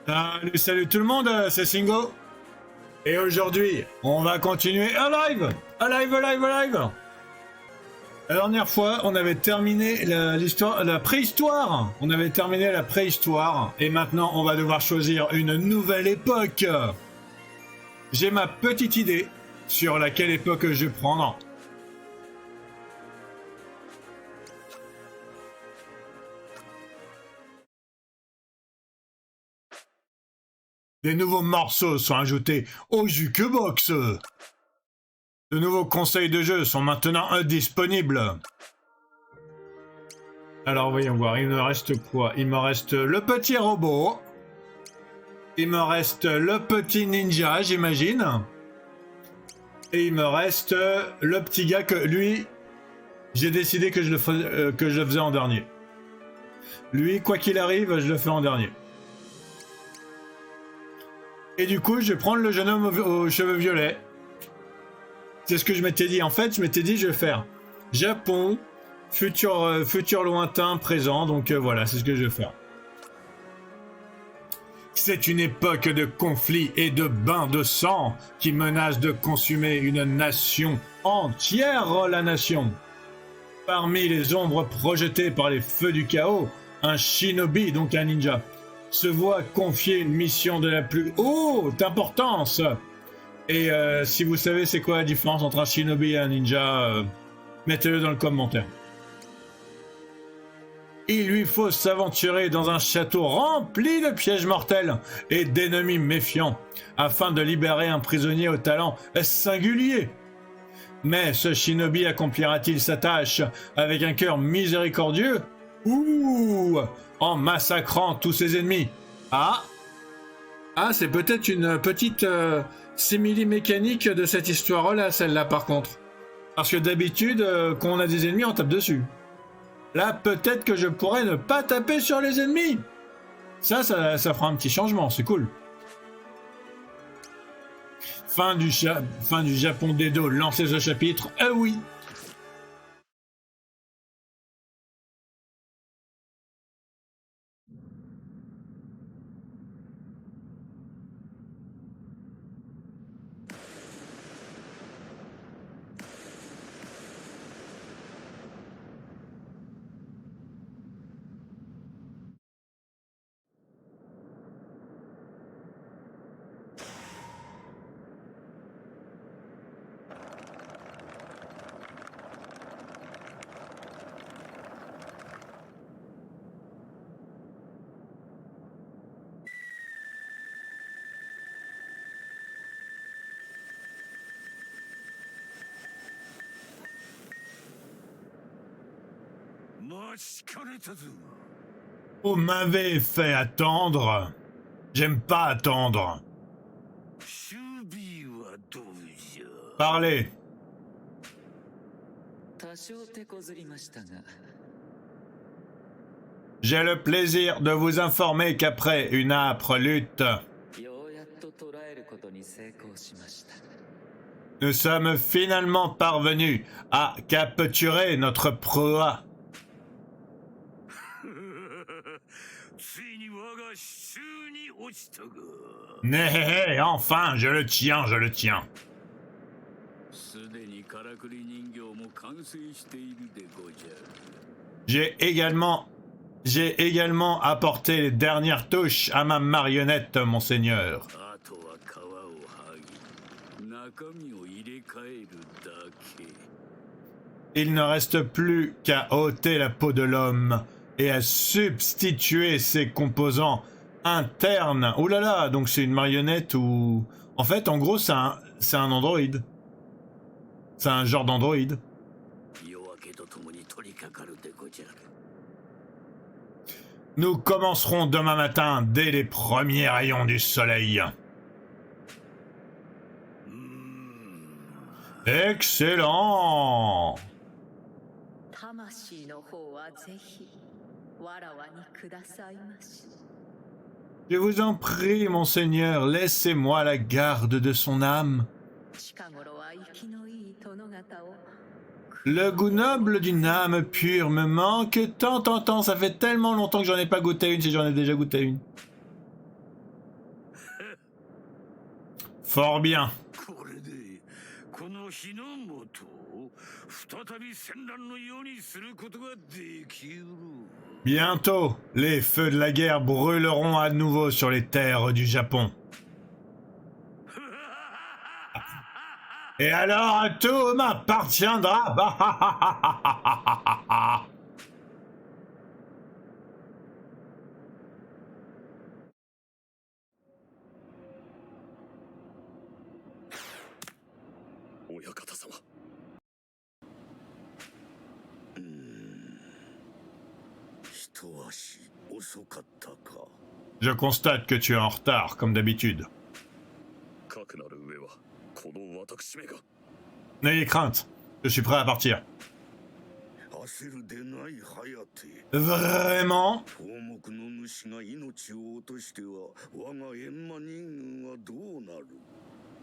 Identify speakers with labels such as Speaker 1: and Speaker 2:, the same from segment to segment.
Speaker 1: Salut, salut tout le monde, c'est Singo. Et aujourd'hui, on va continuer Alive. La dernière fois, on avait terminé la préhistoire. On avait terminé la préhistoire. Et maintenant, on va devoir choisir une nouvelle époque. J'ai ma petite idée sur laquelle époque je vais prendre. Des nouveaux morceaux sont ajoutés au Jukebox. De nouveaux conseils de jeu sont maintenant disponibles. Alors voyons voir, il me reste quoi? Il me reste le petit robot. Il me reste le petit ninja, j'imagine. Et il me reste le petit gars que lui, j'ai décidé que je le faisais en dernier. Lui, quoi qu'il arrive, je le fais en dernier. Et du coup, je vais prendre le jeune homme aux cheveux violets. C'est ce que je m'étais dit. En fait, je m'étais dit, je vais faire Japon, futur lointain, présent. Donc voilà, c'est ce que je vais faire. C'est une époque de conflits et de bains de sang qui menace de consumer une nation entière, la nation. Parmi les ombres projetées par les feux du chaos, un shinobi, donc un ninja, se voit confier une mission de la plus haute importance. Et si vous savez c'est quoi la différence entre un shinobi et un ninja, mettez-le dans le commentaire. Il lui faut s'aventurer dans un château rempli de pièges mortels et d'ennemis méfiants, afin de libérer un prisonnier au talent singulier. Mais ce shinobi accomplira-t-il sa tâche avec un cœur miséricordieux ou en massacrant tous ses ennemis? Ah, c'est peut-être une petite simili mécanique de cette histoire-là, celle-là par contre. Parce que d'habitude, quand on a des ennemis, on tape dessus. Là, peut-être que je pourrais ne pas taper sur les ennemis. Ça fera un petit changement, c'est cool. Fin du Japon d'Edo, lancez ce chapitre. Ah oui. Vous m'avez fait attendre. J'aime pas attendre. Parlez. J'ai le plaisir de vous informer qu'après une âpre lutte, nous sommes finalement parvenus à capturer notre proie. Mais enfin, je le tiens. J'ai également apporté les dernières touches à ma marionnette, monseigneur. Il ne reste plus qu'à ôter la peau de l'homme et à substituer ses composants internes. Oh là là, donc c'est une marionnette ou... En fait, en gros, c'est un androïde. C'est un genre d'androïde. Nous commencerons demain matin dès les premiers rayons du soleil. Excellent! Je vous en prie, monseigneur, laissez-moi la garde de son âme. Le goût noble d'une âme pure me manque tant, ça fait tellement longtemps que j'en ai pas goûté une si j'en ai déjà goûté une. Fort bien.
Speaker 2: これでこの日の元を再び戦乱のようにすることができる。
Speaker 1: Bientôt, les feux de la guerre brûleront à nouveau sur les terres du Japon. Et alors tout m'appartiendra. Je constate que tu es en retard, comme d'habitude. N'ayez crainte, je suis prêt à partir. Vraiment?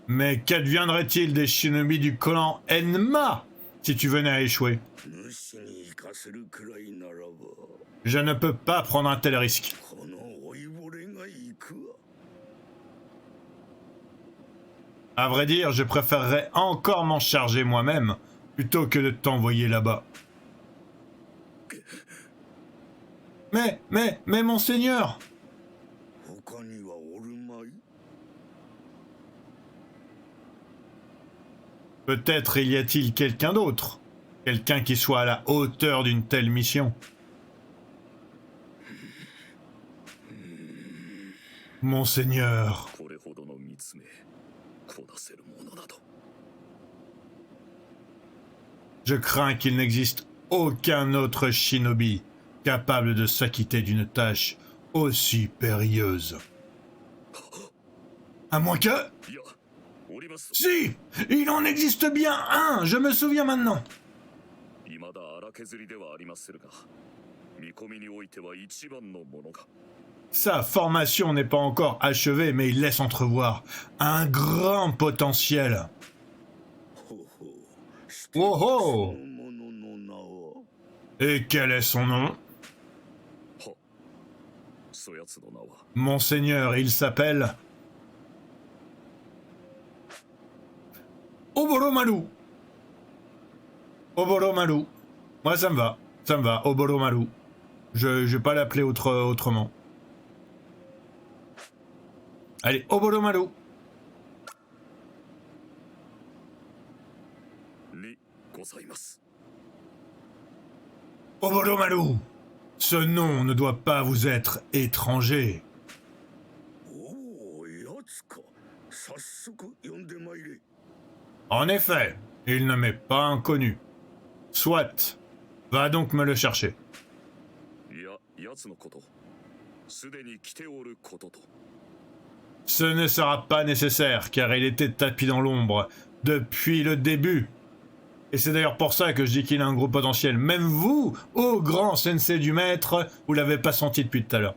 Speaker 1: Mais qu'adviendrait-il des shinobi du clan Enma si tu venais à échouer? Je ne peux pas prendre un tel risque. À vrai dire, je préférerais encore m'en charger moi-même plutôt que de t'envoyer là-bas. Mais, monseigneur! Peut-être y a-t-il quelqu'un d'autre? Quelqu'un qui soit à la hauteur d'une telle mission. Monseigneur. Je crains qu'il n'existe aucun autre shinobi capable de s'acquitter d'une tâche aussi périlleuse. À moins que... Si! Il en existe bien un! Je me souviens maintenant! Sa formation n'est pas encore achevée, mais il laisse entrevoir un grand potentiel. Oh oh! Et quel est son nom? Monseigneur, il s'appelle... Oboromaru. Oboromaru. Moi, ça me va. Ça me va, Oboromaru. Je vais pas l'appeler autrement. Allez, Oboromaru. Oboromaru. Ce nom ne doit pas vous être étranger. En effet, il ne m'est pas inconnu. Soit, va donc me le chercher. Ce ne sera pas nécessaire, car il était tapis dans l'ombre depuis le début. Et c'est d'ailleurs pour ça que je dis qu'il a un gros potentiel. Même vous, ô grand sensei du maître, vous l'avez pas senti depuis tout à l'heure.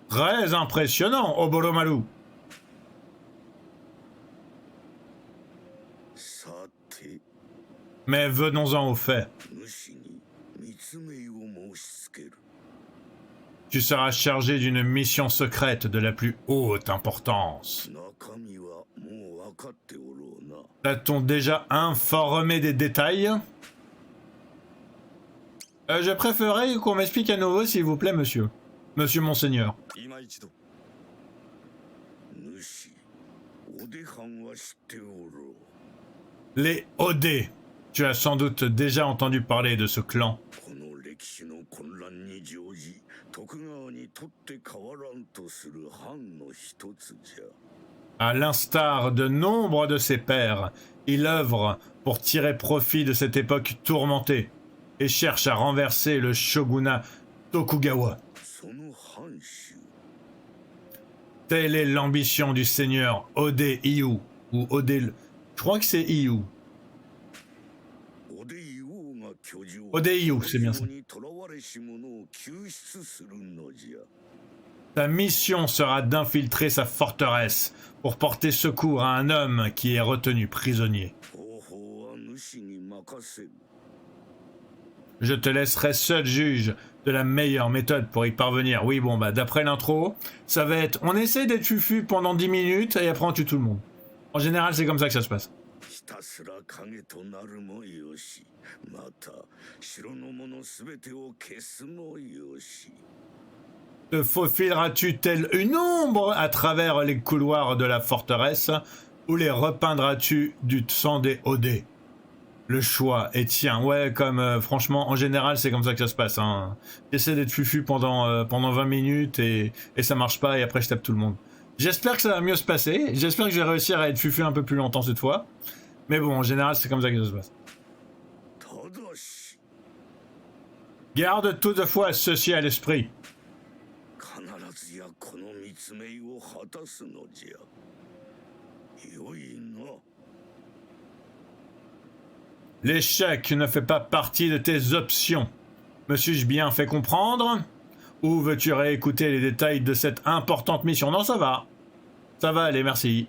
Speaker 1: Très impressionnant, Oboromaru. Mais venons-en au fait. Tu seras chargé d'une mission secrète de la plus haute importance. T'a-t-on déjà informé des détails? Je préférerais qu'on m'explique à nouveau, s'il vous plaît, monsieur. Monsieur Monseigneur. Les Ode. Tu as sans doute déjà entendu parler de ce clan. À l'instar de nombre de ses pairs, il œuvre pour tirer profit de cette époque tourmentée et cherche à renverser le shogunat Tokugawa. Telle est l'ambition du seigneur Ode Iyu, ou Ode... Je crois que c'est Iyu. Ode Iyu, c'est bien ça. Ta mission sera d'infiltrer sa forteresse pour porter secours à un homme qui est retenu prisonnier. Je te laisserai seul juge de la meilleure méthode pour y parvenir. Oui, bon, bah, d'après l'intro, ça va être... On essaie d'être fufu pendant 10 minutes et après on tue tout le monde. En général, c'est comme ça que ça se passe.
Speaker 2: ひたすら影となるもよし、また城のものすべてを消すもよし。
Speaker 1: Te faufileras-tu telle une ombre à travers les couloirs de la forteresse ou les repeindras-tu du sang des Odés? Le choix est tien. Ouais, comme franchement, en général, c'est comme ça que ça se passe. Hein. J'essaie d'être fufu pendant 20 minutes et ça marche pas et après je tape tout le monde. J'espère que ça va mieux se passer. J'espère que je vais réussir à être fufu un peu plus longtemps cette fois. Mais bon, en général, c'est comme ça que ça se passe.
Speaker 2: ただし
Speaker 1: Garde toutefois ceci à l'esprit.
Speaker 2: 必ずやこの密命を果たすのじゃ。よいな。
Speaker 1: L'échec ne fait pas partie de tes options. Me suis-je bien fait comprendre? Ou veux-tu réécouter les détails de cette importante mission? Non, ça va. Ça va aller, merci.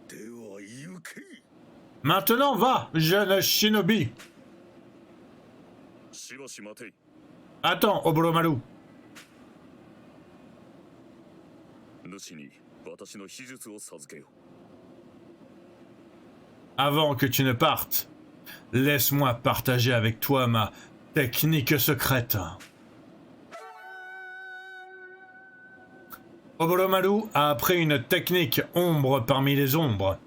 Speaker 2: では行け。
Speaker 1: Maintenant, va, jeune shinobi.
Speaker 2: しばし待て。
Speaker 1: Attends, Oboromaru.
Speaker 2: 主に私の秘術を授けよ。
Speaker 1: Avant que tu ne partes, laisse-moi partager avec toi ma technique secrète. Oboromaru a appris une technique ombre parmi les ombres.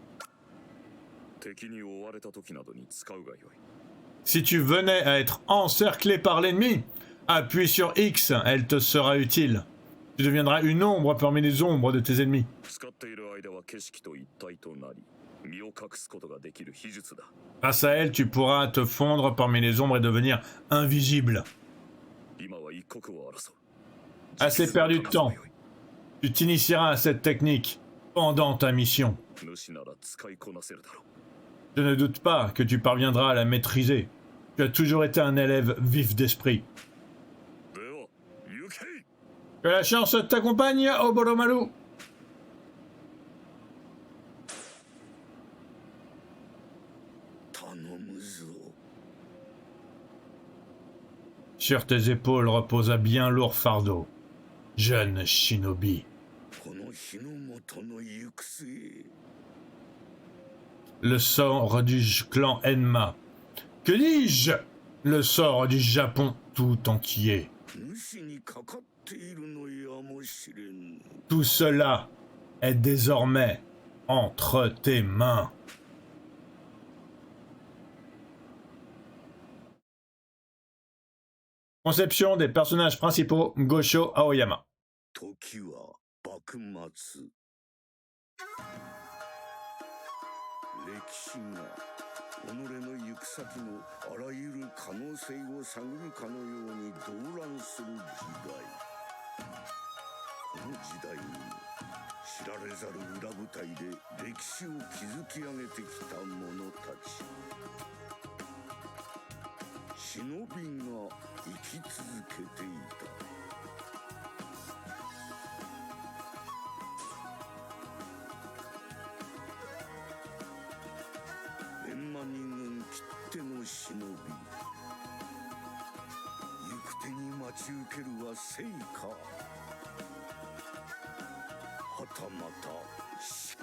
Speaker 2: 敵に追われた時などに使うがよい。
Speaker 1: Si tu venais à être encerclé par l'ennemi, appuie sur X, elle te sera utile. Tu deviendras une ombre parmi les ombres de tes ennemis.
Speaker 2: 使っている間は景色と一体となり、身を隠すことができる秘術だ。
Speaker 1: Grâce à elle, tu pourras te fondre parmi les ombres et devenir invisible.
Speaker 2: 今は一刻を争う。
Speaker 1: Assez perdu de temps. Tu t'initieras à cette technique pendant ta mission.
Speaker 2: 主なら使いこなせるだろう。
Speaker 1: Je ne doute pas que tu parviendras à la maîtriser. Tu as toujours été un élève vif d'esprit.
Speaker 2: では行け。
Speaker 1: Que la chance t'accompagne, Oboromaru. Sur tes épaules repose un bien lourd fardeau. Jeune shinobi.
Speaker 2: この日の元の行く末。
Speaker 1: Le sort du clan Enma. Que dis-je? Le sort du Japon tout entier.
Speaker 2: 主にかかっているのやもしれん。
Speaker 1: Tout cela est désormais entre tes mains. Conception des personnages principaux, Gosho Aoyama.
Speaker 2: 時は幕末。歴史が己の行く先のあらゆる可能性を探るかのように動乱する時代。この時代に知られざる裏舞台で歴史を築き上げてきた者たち。忍びが生き続けていた。 閻魔人軍きっての忍び。行く手に待ち受けるは生か。はたまた死か。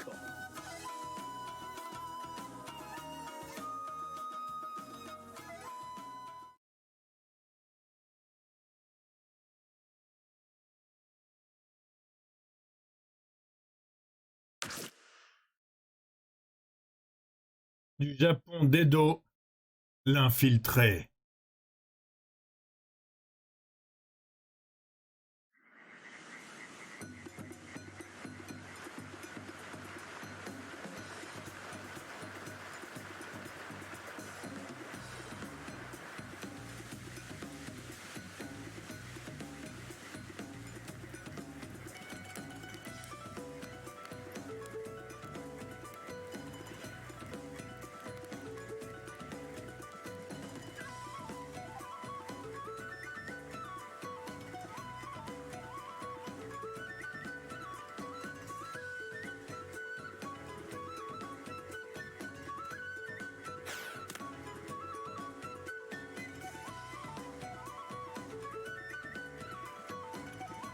Speaker 1: Du Japon d'Edo, l'infiltré.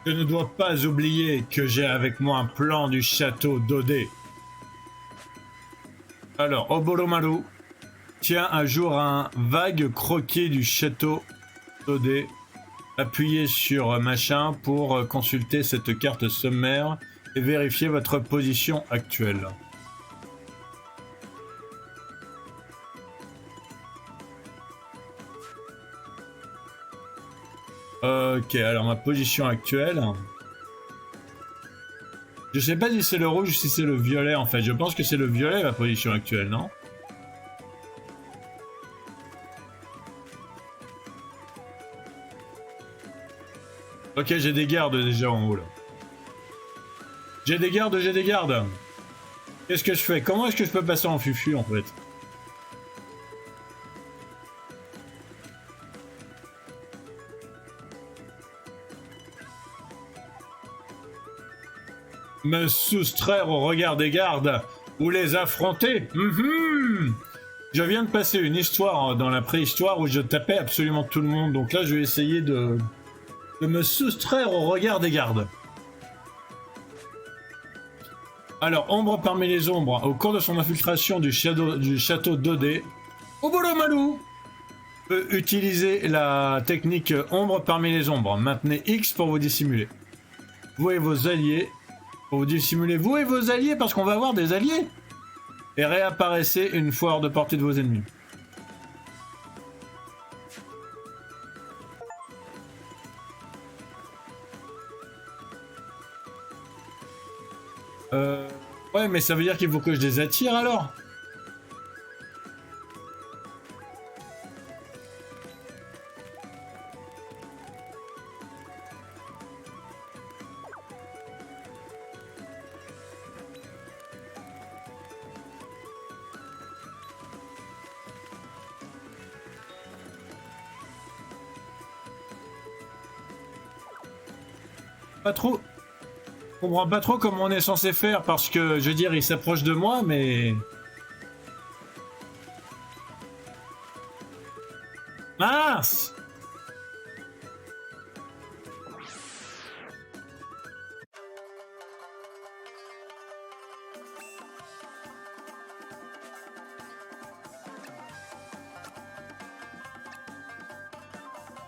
Speaker 1: Je ne dois pas oublier que j'ai avec moi un plan du château d'Odé. Alors, Oboromaru tient à jour un vague croquis du château d'Odé. Appuyez sur machin pour consulter cette carte sommaire et vérifier votre position actuelle. Ok, alors ma position actuelle. Je sais pas si c'est le rouge ou si c'est le violet en fait. Je pense que c'est le violet ma position actuelle, non? Ok, j'ai des gardes déjà en haut là. J'ai des gardes, j'ai des gardes. Qu'est-ce que je fais? Comment est-ce que je peux passer en fufu en fait? Me soustraire au regard des gardes ou les affronter. Je viens de passer une histoire dans la préhistoire où je tapais absolument tout le monde. Donc là, je vais essayer de me soustraire au regard des gardes. Alors, ombre parmi les ombres. Au cours de son infiltration du château d'Odé, Oboromaru peut utiliser la technique ombre parmi les ombres. Maintenez X pour vous dissimuler. Vous et vos alliés. Pour vous dissimuler, vous et vos alliés, parce qu'on va avoir des alliés. Et réapparaissez une fois hors de portée de vos ennemis. Ouais, mais ça veut dire qu'il faut que je les attire alors? Pas trop. Je comprends pas trop comment on est censé faire parce que, je veux dire, il s'approche de moi, mais... Mince!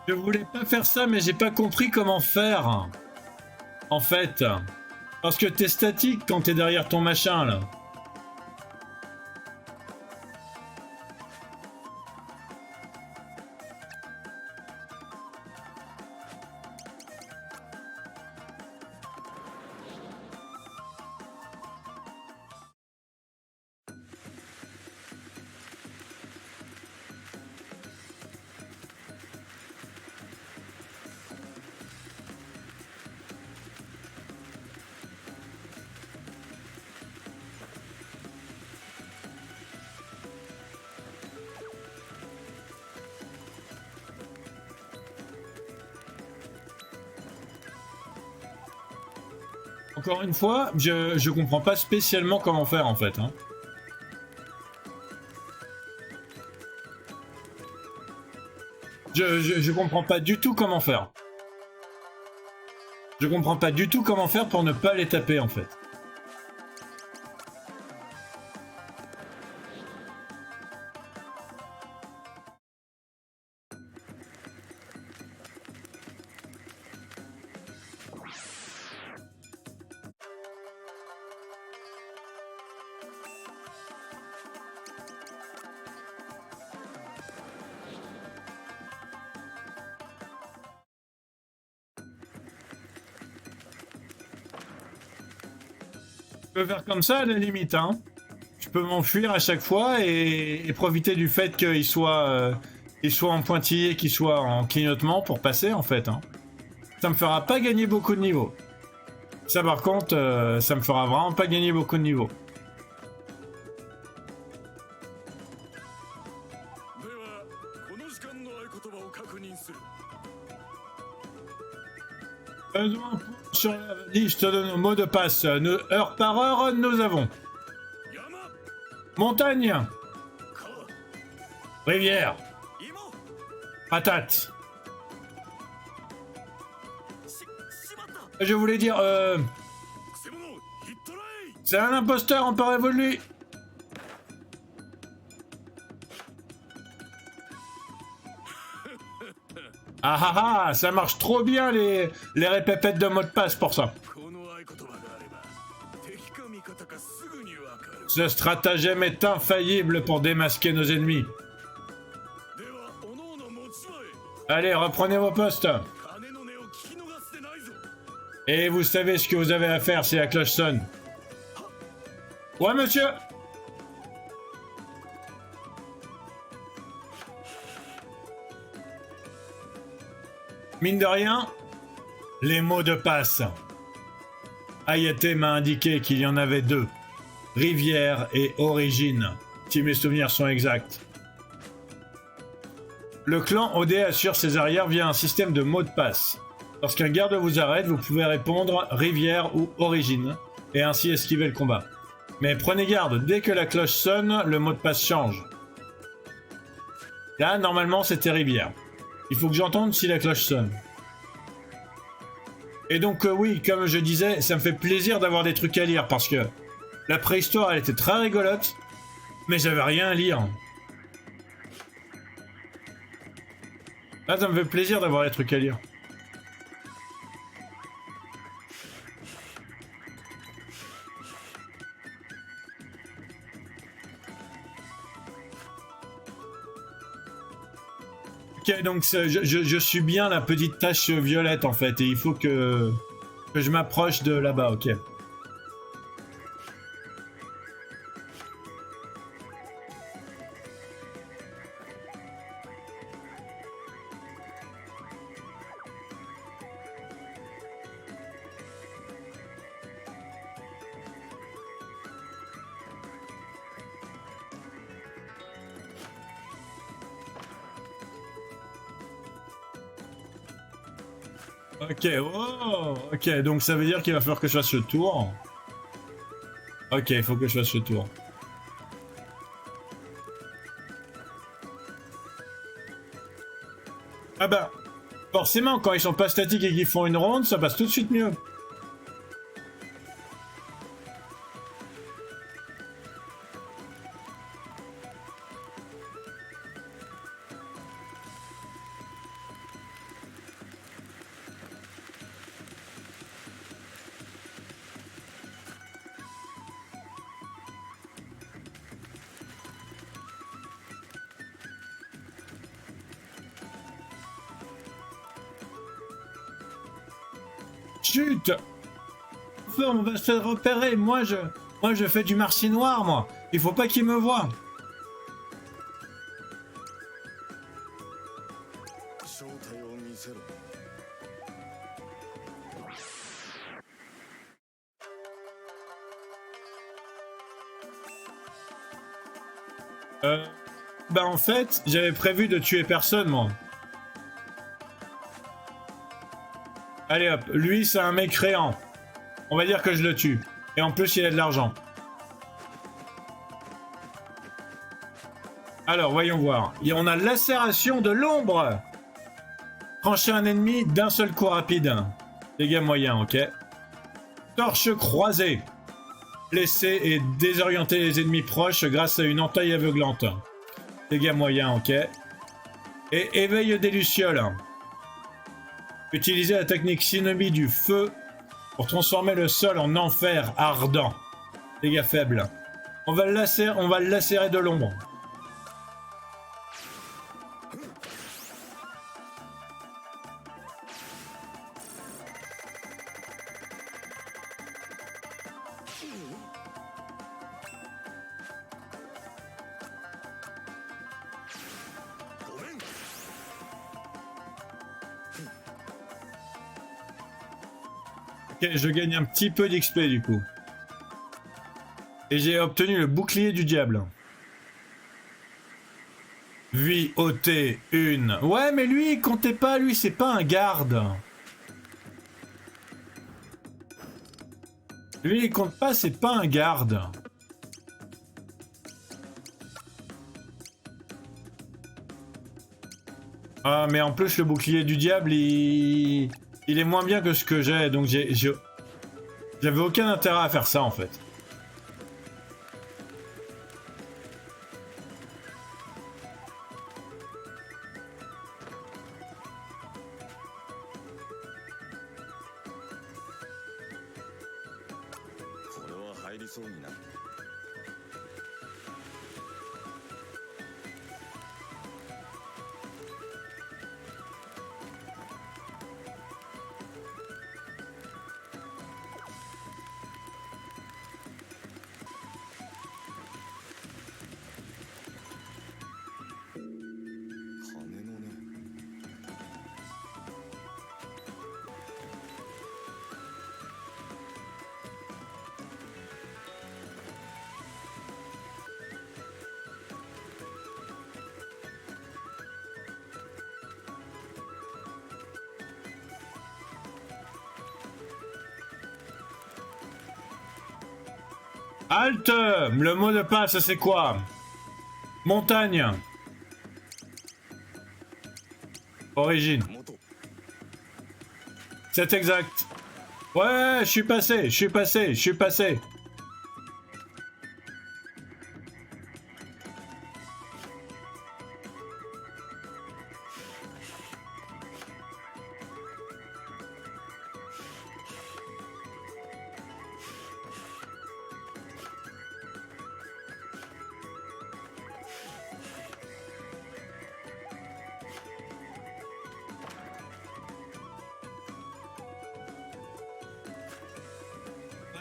Speaker 1: Je voulais pas faire ça, mais j'ai pas compris comment faire. En fait... Parce que t'es statique quand t'es derrière ton machin, là. Encore une fois, je comprends pas spécialement comment faire en fait. Hein. Je comprends pas du tout comment faire. Je comprends pas du tout comment faire pour ne pas les taper en fait. Je peux faire comme ça à la limite, hein. Je peux m'enfuir à chaque fois et profiter du fait qu'il soit en pointillé, qu'il soit en clignotement pour passer en fait. Hein. Ça me fera pas gagner beaucoup de niveaux. Ça par contre, ça me fera vraiment pas gagner beaucoup de niveaux. Besoin sur la liste de nos mots de passe. Heure par heure, nous avons montagne, rivière, patate, Je voulais dire, c'est un imposteur, emparez-vous de lui. Ah ah ah, ça marche trop bien les répépettes de mots de passe pour ça. Ce stratagème est infaillible pour démasquer nos ennemis. Allez, reprenez vos postes. Et vous savez ce que vous avez à faire si la cloche sonne. Ouais, monsieur. Mine de rien, les mots de passe. Hayate m'a indiqué qu'il y en avait deux. Rivière et Origine, si mes souvenirs sont exacts. Le clan OD assure ses arrières via un système de mots de passe. Lorsqu'un garde vous arrête, vous pouvez répondre Rivière ou Origine, et ainsi esquiver le combat. Mais prenez garde, dès que la cloche sonne, le mot de passe change. Là, normalement, c'était Rivière. Il faut que j'entende si la cloche sonne. Et donc, oui, comme je disais, ça me fait plaisir d'avoir des trucs à lire, parce que la préhistoire, elle était très rigolote, mais j'avais rien à lire. Là, ça me fait plaisir d'avoir des trucs à lire. Ok, donc je suis bien la petite tache violette en fait, et il faut que je m'approche de là-bas, ok. Ok, oh, ok, donc ça veut dire qu'il va falloir que je fasse le tour. Ok, il faut que je fasse le tour. Ah bah, forcément, quand ils sont pas statiques et qu'ils font une ronde, ça passe tout de suite mieux. Chut! On va se faire repérer, moi je fais du marché noir, moi. Il faut pas qu'il me voie. Bah en fait, j'avais prévu de tuer personne, moi. Allez hop, lui c'est un mécréant. On va dire que je le tue. Et en plus il a de l'argent. Alors voyons voir. Et on a lacération de l'ombre. Trancher un ennemi d'un seul coup rapide. Dégâts moyens, ok. Torche croisée. Blesser et désorienter les ennemis proches grâce à une entaille aveuglante. Dégâts moyens, ok. Et éveil des lucioles. Utilisez la technique Shinobi du feu pour transformer le sol en enfer ardent. Dégâts faibles. On va le lacérer de l'ombre. Ok, je gagne un petit peu d'XP du coup. Et j'ai obtenu le bouclier du diable. Vie ôtée, une. Ouais, mais lui, il comptait pas, lui, c'est pas un garde. Lui, il compte pas, c'est pas un garde. Ah, mais en plus, le bouclier du diable, il il est moins bien que ce que j'ai, donc j'avais aucun intérêt à faire ça en fait. Halte! Le mot de passe, c'est quoi? Montagne. Origine. C'est exact. Ouais, je suis passé.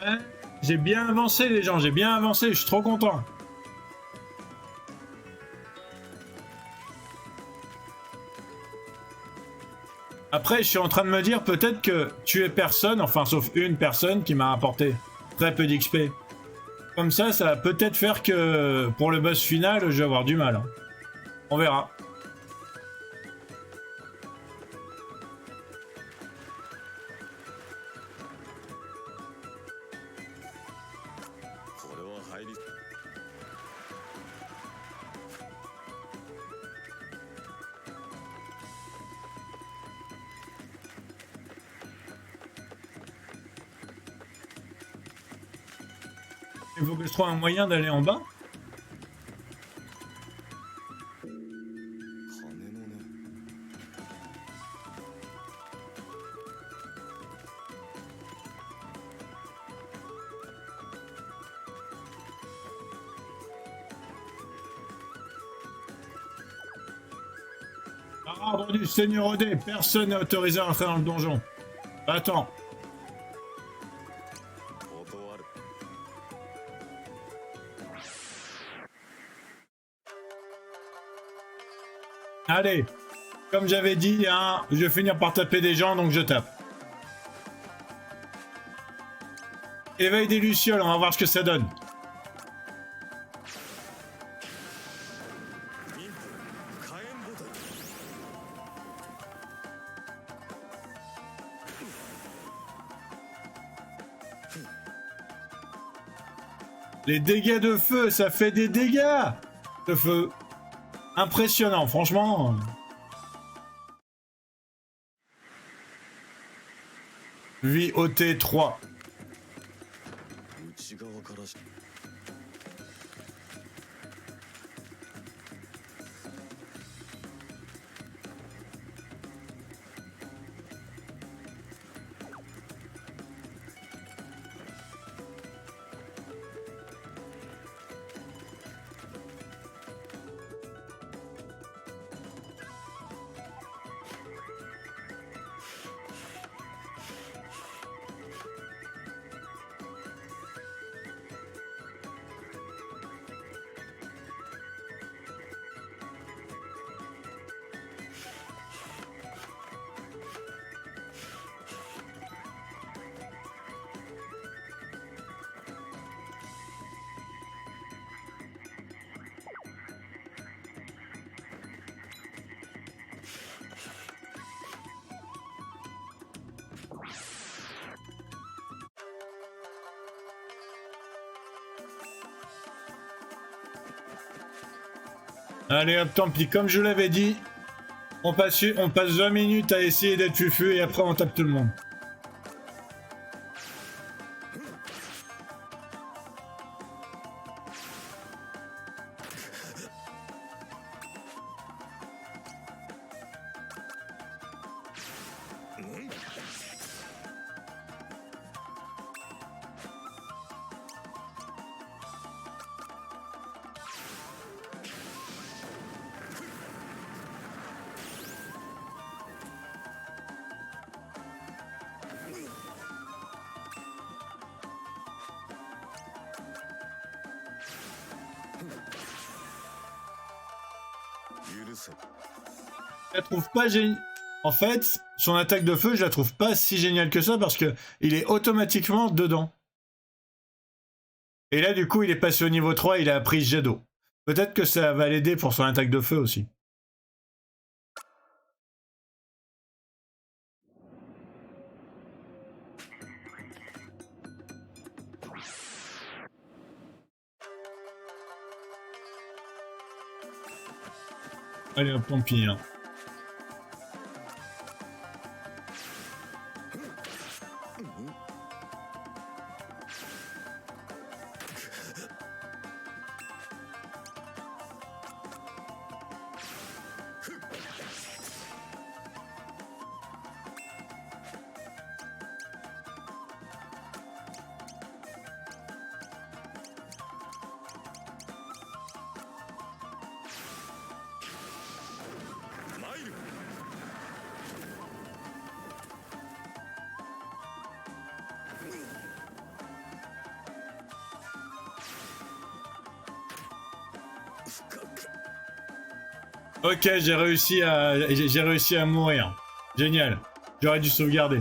Speaker 1: Ouais, j'ai bien avancé les gens, j'ai bien avancé, je suis trop content. Après, je suis en train de me dire peut-être que tuer personne, enfin sauf une personne qui m'a apporté très peu d'XP. Comme ça va peut-être faire que pour le boss final, je vais avoir du mal. On verra. Il faut que je trouve un moyen d'aller en bas. Arbre du Seigneur Odé, personne n'est autorisé à entrer dans le donjon. Attends. Allez, comme j'avais dit, hein, je vais finir par taper des gens, donc je tape. Éveil des Lucioles, on va voir ce que ça donne. Les dégâts de feu, ça fait des dégâts de feu. Impressionnant, franchement. Vie OT 3. Allez hop, tant pis, comme je l'avais dit, On passe 20 minutes à essayer d'être fufu et après on tape tout le monde. Je la trouve pas géniale. En fait, son attaque de feu, je la trouve pas si géniale que ça parce que il est automatiquement dedans. Et là, du coup, il est passé au niveau 3, il a appris jet d'eau. Peut-être que ça va l'aider pour son attaque de feu aussi. Allez hop, tant pis. Hein. Ok, j'ai réussi à mourir. Génial. J'aurais dû sauvegarder.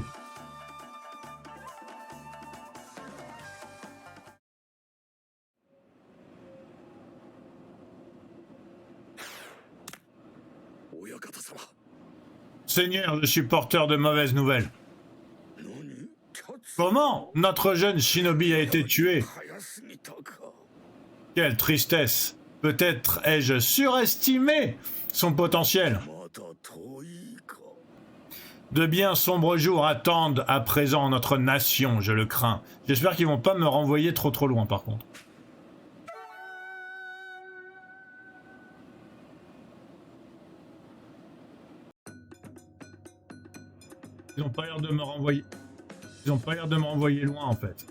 Speaker 1: Seigneur, je suis porteur de mauvaises nouvelles. Comment notre jeune shinobi a été tué? Quelle tristesse. Peut-être ai-je surestimé son potentiel. De bien sombres jours attendent à présent notre nation, je le crains. J'espère qu'ils vont pas me renvoyer trop loin par contre. Ils ont pas l'air de me renvoyer. Ils ont pas l'air de me renvoyer loin en fait.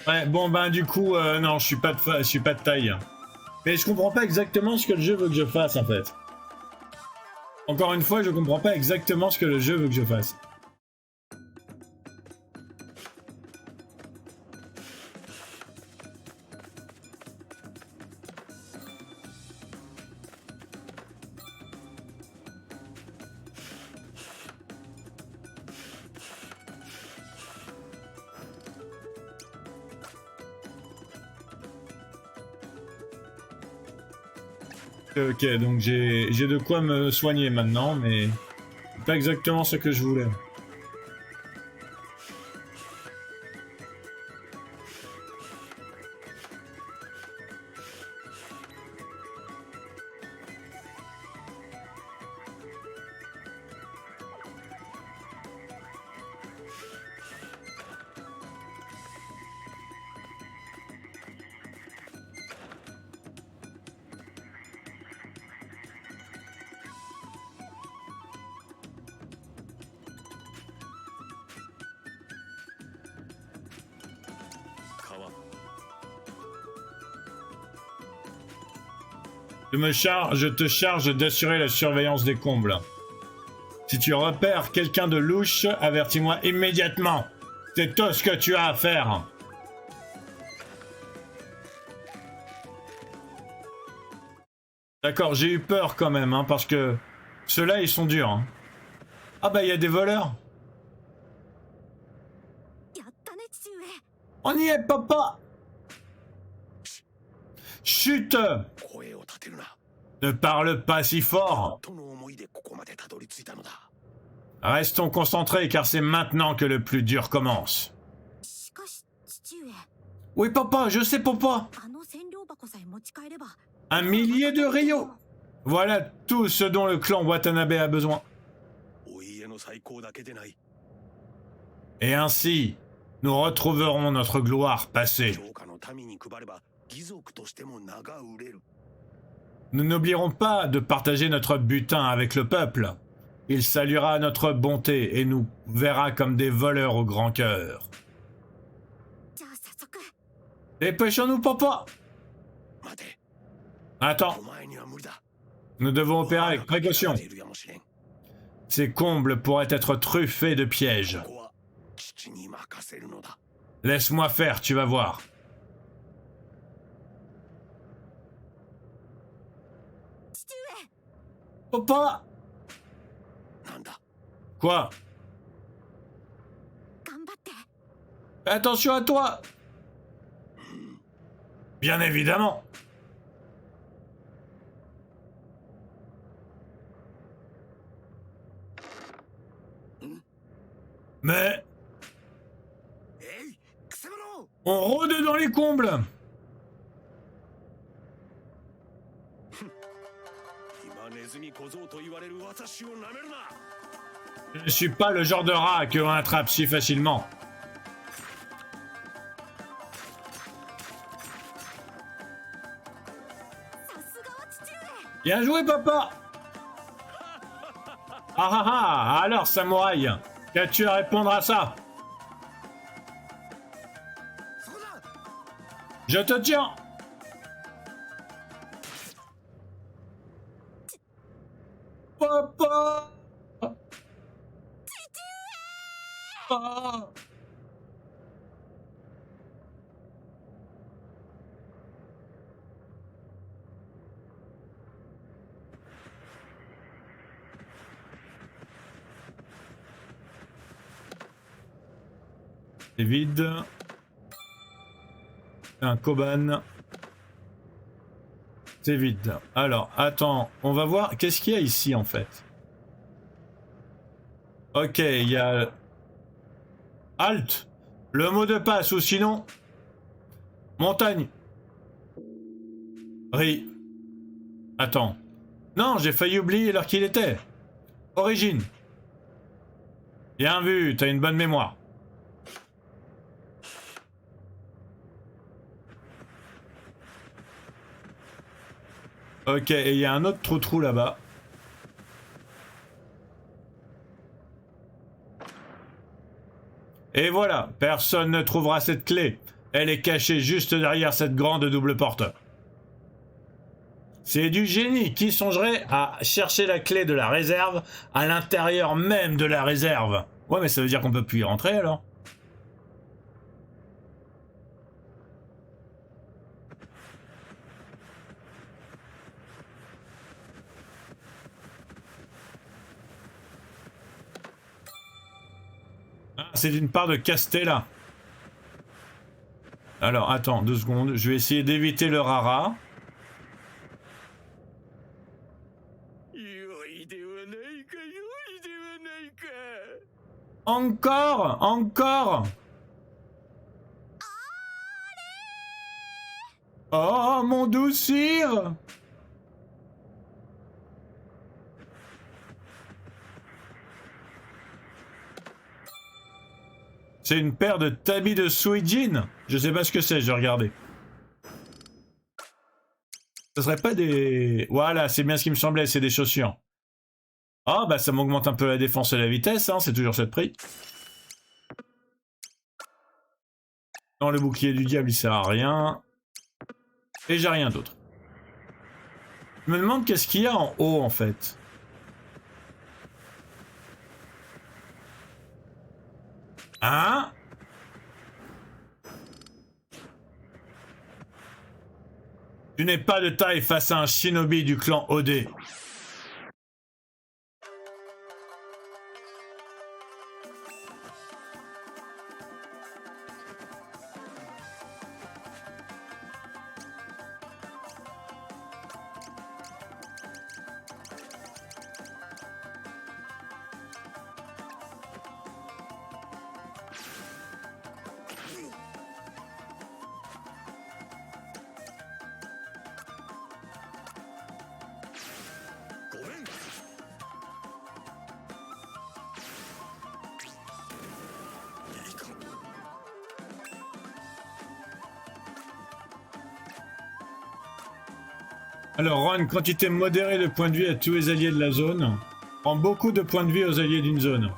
Speaker 1: Ouais, bon ben du coup, non, je suis pas de taille. Mais je comprends pas exactement ce que le jeu veut que je fasse en fait. Encore une fois, je comprends pas exactement ce que le jeu veut que je fasse. Ok, donc j'ai de quoi me soigner maintenant, mais pas exactement ce que je voulais. Je te charge d'assurer la surveillance des combles. Si tu repères quelqu'un de louche, avertis-moi immédiatement. C'est tout ce que tu as à faire. D'accord, j'ai eu peur quand même, hein, parce que ceux-là, ils sont durs. Hein. Ah bah, il y a des voleurs. On y est, papa. Chut! Ne parle pas si fort. Restons concentrés, car c'est maintenant que le plus dur commence. Oui, papa, je sais, papa. 1 millier de Rio. Voilà tout ce dont le clan Watanabe a besoin. Et ainsi, nous retrouverons notre gloire passée. Nous n'oublierons pas de partager notre butin avec le peuple. Il saluera notre bonté et nous verra comme des voleurs au grand cœur. Dépêchons-nous, papa. Attends. Nous devons opérer avec précaution. Ces combles pourraient être truffés de pièges. Laisse-moi faire, tu vas voir. Papa! Quoi? Attention à toi! Bien évidemment! Mais... on rôde dans les combles! Je ne suis pas le genre de rat que l'on attrape si facilement. Bien joué, papa! Ah ah ah! Alors, samouraï, qu'as-tu à répondre à ça? Je te tiens! Papa! Papa! C'est vide. Un Koban. C'est vide. Alors, attends, on va voir. Qu'est-ce qu'il y a ici, en fait? Ok, il y a... Halt! Le mot de passe, ou sinon... Montagne. Ri. Attends. Non, j'ai failli oublier l'heure qu'il était. Origine. Bien vu, t'as une bonne mémoire. Ok, et il y a un autre trou là-bas. Et voilà, personne ne trouvera cette clé. Elle est cachée juste derrière cette grande double porte. C'est du génie. Qui songerait à chercher la clé de la réserve à l'intérieur même de la réserve? Ouais, mais ça veut dire qu'on peut plus y rentrer alors. C'est d'une part de Castella. Alors, attends, 2 secondes. Je vais essayer d'éviter le rara. Encore! Encore! Oh, mon doux sire! C'est une paire de tabis de Suijin. Je sais pas ce que c'est, je vais regarder. Ce serait pas des... Voilà, c'est bien ce qui me semblait, c'est des chaussures. Ah, bah ça m'augmente un peu la défense et la vitesse, hein, c'est toujours ça de prix. Non, le bouclier du diable, il sert à rien. Et j'ai rien d'autre. Je me demande qu'est-ce qu'il y a en haut, en fait. Hein? Tu n'es pas de taille face à un shinobi du clan Ode. Alors Ron, quantité modérée de points de vie à tous les alliés de la zone. Prends beaucoup de points de vie aux alliés d'une zone.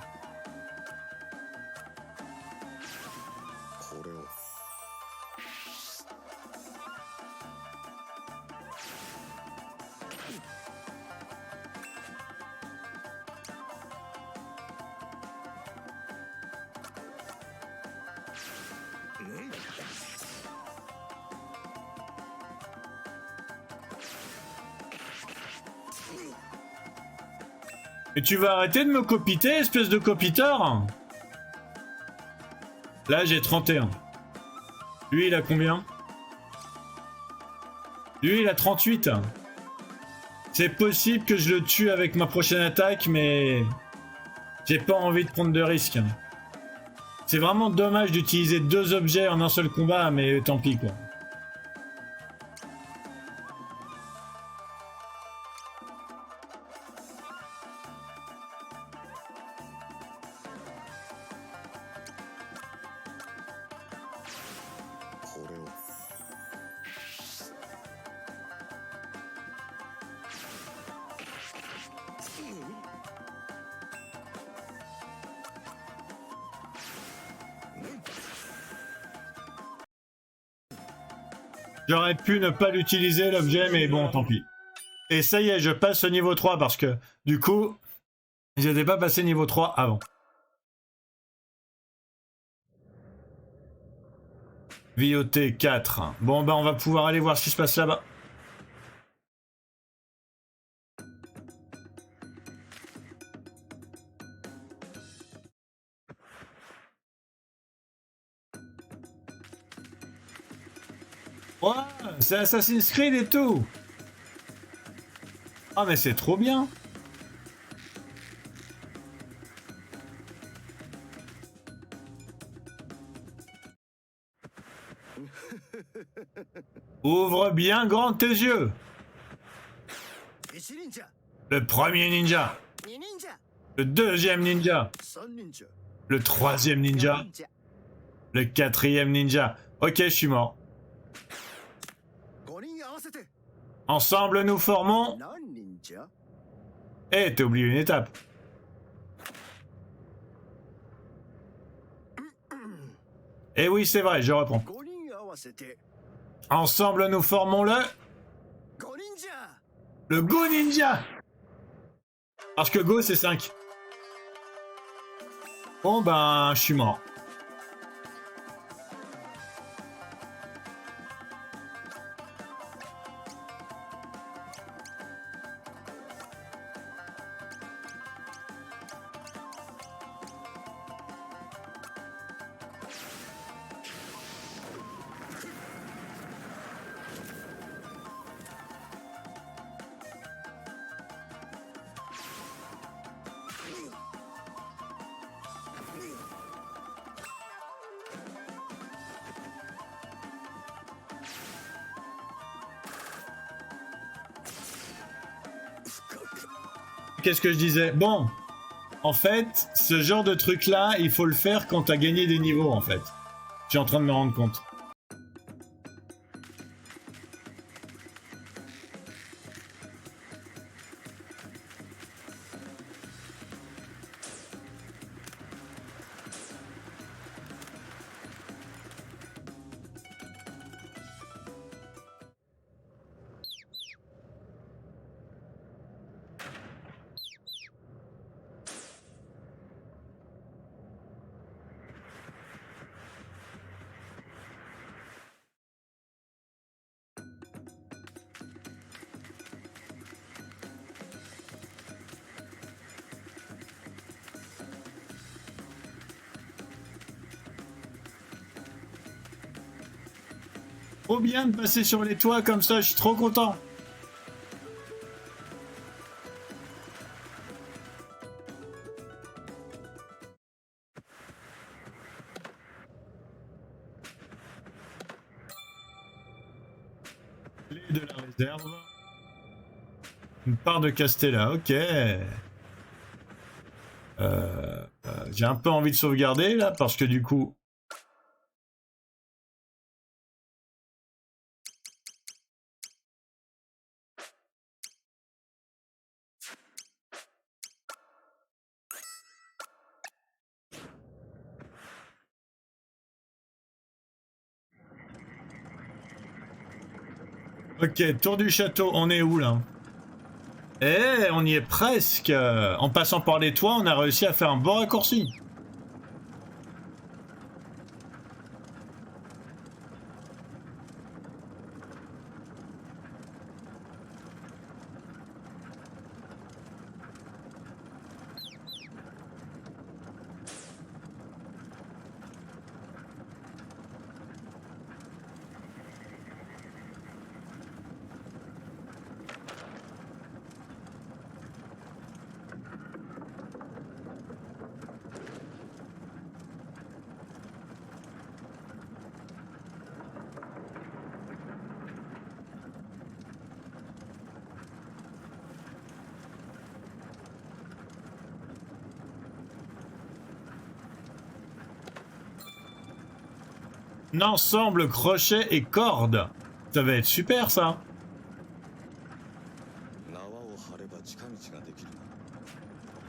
Speaker 2: これを
Speaker 1: Et tu vas arrêter de me copiter, espèce de copiteur? Là, j'ai 31. Lui, il a combien? Lui, il a 38. C'est possible que je le tue avec ma prochaine attaque, mais... j'ai pas envie de prendre de risques. C'est vraiment dommage d'utiliser 2 objets en un seul combat, mais tant pis, quoi. J'aurais pu ne pas l'utiliser l'objet, mais bon, tant pis. Et ça y est, je passe au niveau 3 parce que, du coup, j'étais pas passé niveau 3 avant. VOT 4. Bon, bah on va pouvoir aller voir ce qui se passe là-bas. Ouais, c'est Assassin's Creed et tout. Ah mais c'est trop bien. Ouvre bien grand tes yeux. Le premier ninja. Le deuxième ninja. Le troisième ninja. Le quatrième ninja. Ok, je suis mort. Ensemble, nous formons... Eh, t'as oublié une étape. Eh oui, c'est vrai, je reprends. Ensemble, nous formons le Go Ninja. Parce que Go, c'est 5. Bon, ben, je suis mort. Qu'est-ce que je disais? Bon, en fait, ce genre de truc-là, il faut le faire quand t'as gagné des niveaux, en fait. Je suis en train de me rendre compte. trop bien de passer sur les toits comme ça, je suis trop content. Clé de la réserve. Une part de Castella, ok. J'ai un peu envie de sauvegarder là parce que du coup. Ok, tour du château, on est où là? Eh, on y est presque. En passant par les toits, on a réussi à faire un bon raccourci. Ensemble, crochet et corde. Ça va être super ça.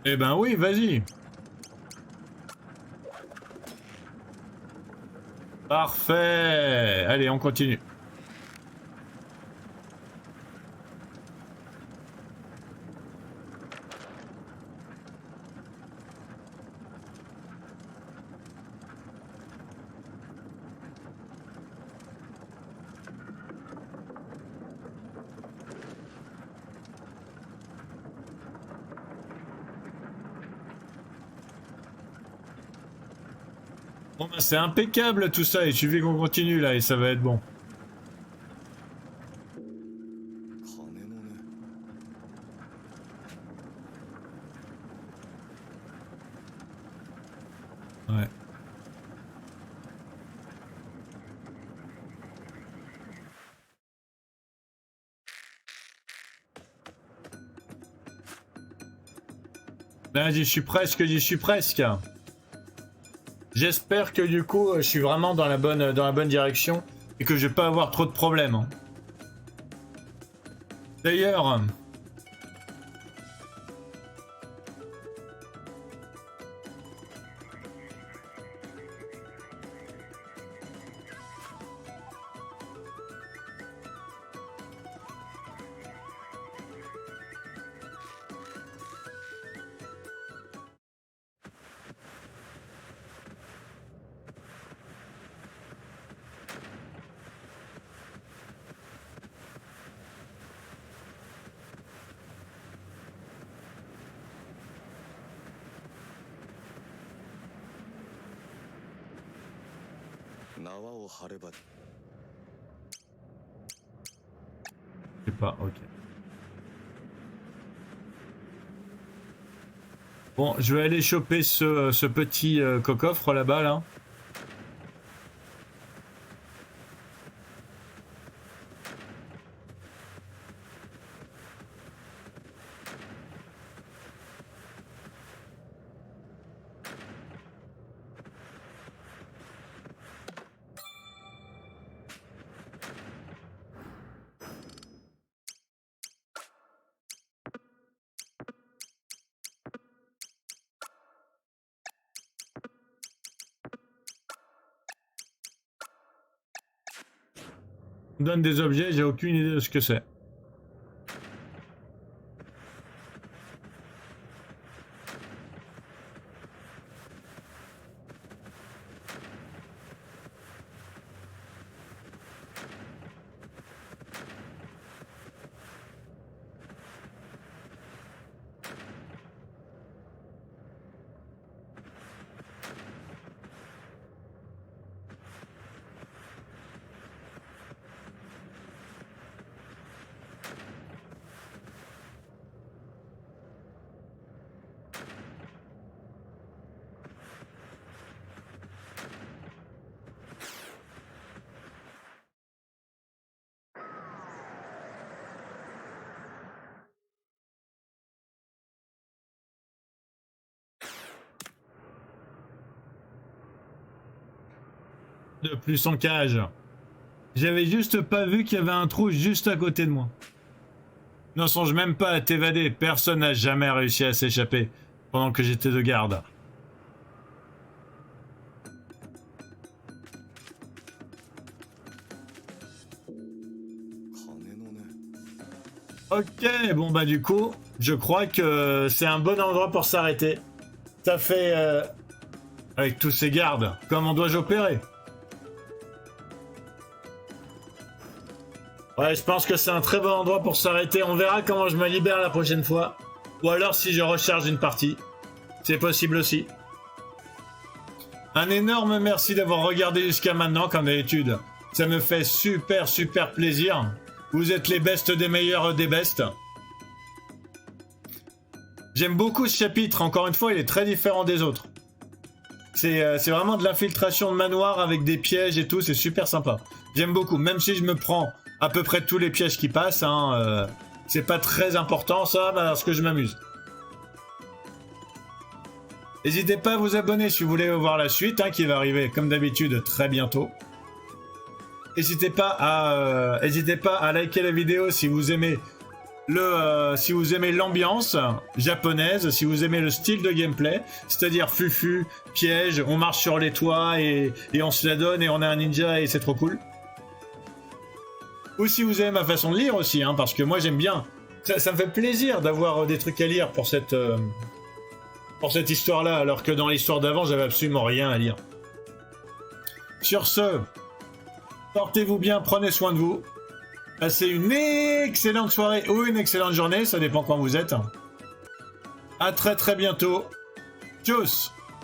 Speaker 1: Eh ben oui, vas-y. Parfait. Allez, on continue. Bon ben c'est impeccable tout ça, il suffit qu'on continue là et ça va être bon. Ouais. Là j'y suis presque, j'y suis presque. J'espère que du coup je suis vraiment dans la bonne direction et que je vais pas avoir trop de problèmes. Hein. D'ailleurs, je sais pas, ok. Bon, je vais aller choper ce petit coffre là-bas là. On me donne des objets, j'ai aucune idée de ce que c'est. de plus en cage. J'avais juste pas vu qu'il y avait un trou juste à côté de moi. Ne songe même pas à t'évader, personne n'a jamais réussi à s'échapper pendant que j'étais de garde. Ok, bon bah du coup, je crois que c'est un bon endroit pour s'arrêter. Ça fait... avec tous ces gardes, comment dois-je opérer? Ouais, je pense que c'est un très bon endroit pour s'arrêter. On verra comment je me libère la prochaine fois. Ou alors si je recharge une partie. C'est possible aussi. Un énorme merci d'avoir regardé jusqu'à maintenant, comme d'habitude. Ça me fait super plaisir. Vous êtes les bestes des meilleurs des bestes. J'aime beaucoup ce chapitre. Encore une fois, il est très différent des autres. C'est vraiment de l'infiltration de manoir avec des pièges et tout. C'est super sympa. J'aime beaucoup. Même si je me prends à peu près tous les pièges qui passent. Hein, c'est pas très important ça, parce que je m'amuse. N'hésitez pas à vous abonner si vous voulez voir la suite, hein, qui va arriver comme d'habitude très bientôt. N'hésitez pas à liker la vidéo si vous aimez l'ambiance japonaise, si vous aimez le style de gameplay, c'est-à-dire fufu, piège, on marche sur les toits et on se la donne et on est un ninja et c'est trop cool. Ou si vous aimez ma façon de lire aussi, hein, parce que moi j'aime bien. Ça me fait plaisir d'avoir des trucs à lire pour cette histoire-là, alors que dans l'histoire d'avant j'avais absolument rien à lire. Sur ce, portez-vous bien, prenez soin de vous. Passez une excellente soirée ou une excellente journée, ça dépend quand vous êtes. À très bientôt. Tchuss!